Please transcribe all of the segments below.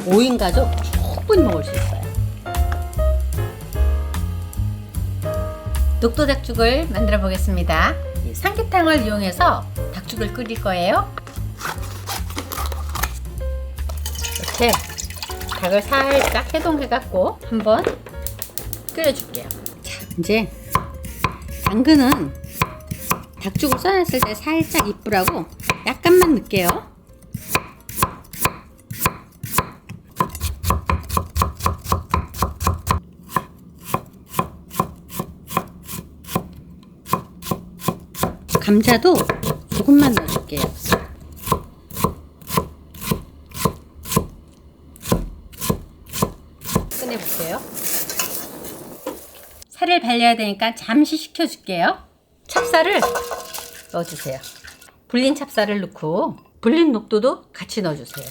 5인 가족 충분히 먹을 수 있어요. 녹두 닭죽을 만들어 보겠습니다. 삼계탕을 이용해서 닭죽을 끓일 거예요. 이렇게 닭을 살짝 해동해 갖고 한번 끓여줄게요. 자, 이제 당근은 닭죽을 써놨을 때 살짝 이쁘라고 약간만 넣을게요. 감자도 조금만 넣어줄게요. 꺼내볼게요. 살을 발려야 되니까 잠시 식혀줄게요. 찹쌀을 넣어주세요. 불린 찹쌀을 넣고 불린 녹두도 같이 넣어주세요.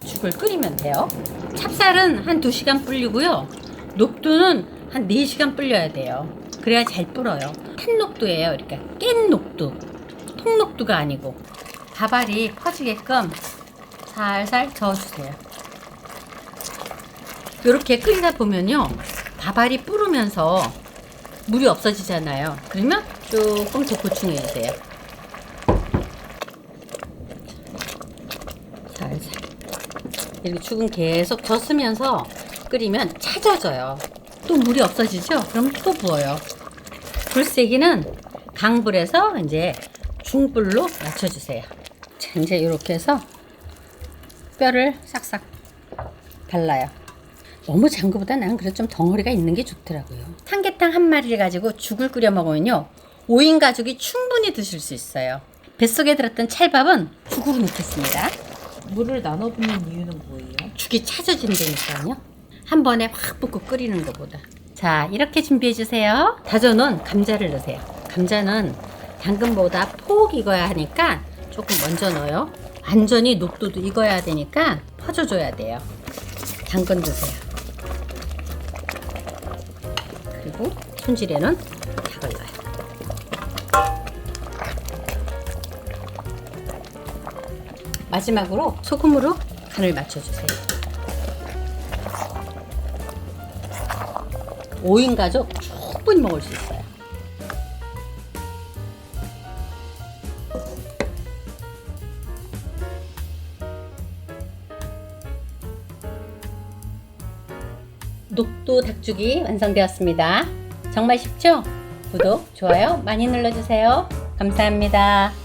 죽을 끓이면 돼요. 찹쌀은 한 2시간 불리고요. 녹두는 한 4시간 불려야 돼요. 그래야 잘 불어요. 탄녹두예요. 이렇게 깬 녹두, 통녹두가 아니고. 밥알이 퍼지게끔 살살 저어주세요. 이렇게 끓이다 보면요, 밥알이 불으면서 물이 없어지잖아요. 그러면 조금 더 보충해 주세요. 살살. 이렇게 죽은 계속 젖으면서 끓이면 차져져요. 또 물이 없어지죠? 그럼 또 부어요. 불세기는 강불에서 이제 중불로 맞춰주세요. 자, 이제 이렇게 해서 뼈를 싹싹 발라요. 너무 잔 것보다 나는 그래도 좀 덩어리가 있는 게 좋더라고요. 삼계탕 한 마리를 가지고 죽을 끓여 먹으면요, 5인 가족이 충분히 드실 수 있어요. 뱃속에 들었던 찰밥은 죽으로 넣겠습니다. 물을 나눠 붓는 이유는 뭐예요? 죽이 차져진다니까요. 한 번에 확 붓고 끓이는 것보다. 자, 이렇게 준비해 주세요. 다져놓은 감자를 넣으세요. 감자는 당근보다 폭 익어야 하니까 조금 먼저 넣어요. 완전히 녹두도 익어야 되니까 퍼줘줘야 돼요. 당근 넣으세요. 그리고 손질에는 닭을 넣어요. 마지막으로 소금으로 간을 맞춰주세요. 5인 가족 충분히 먹을 수 있어요. 녹두 닭죽이 완성되었습니다. 정말 쉽죠? 구독, 좋아요 많이 눌러주세요. 감사합니다.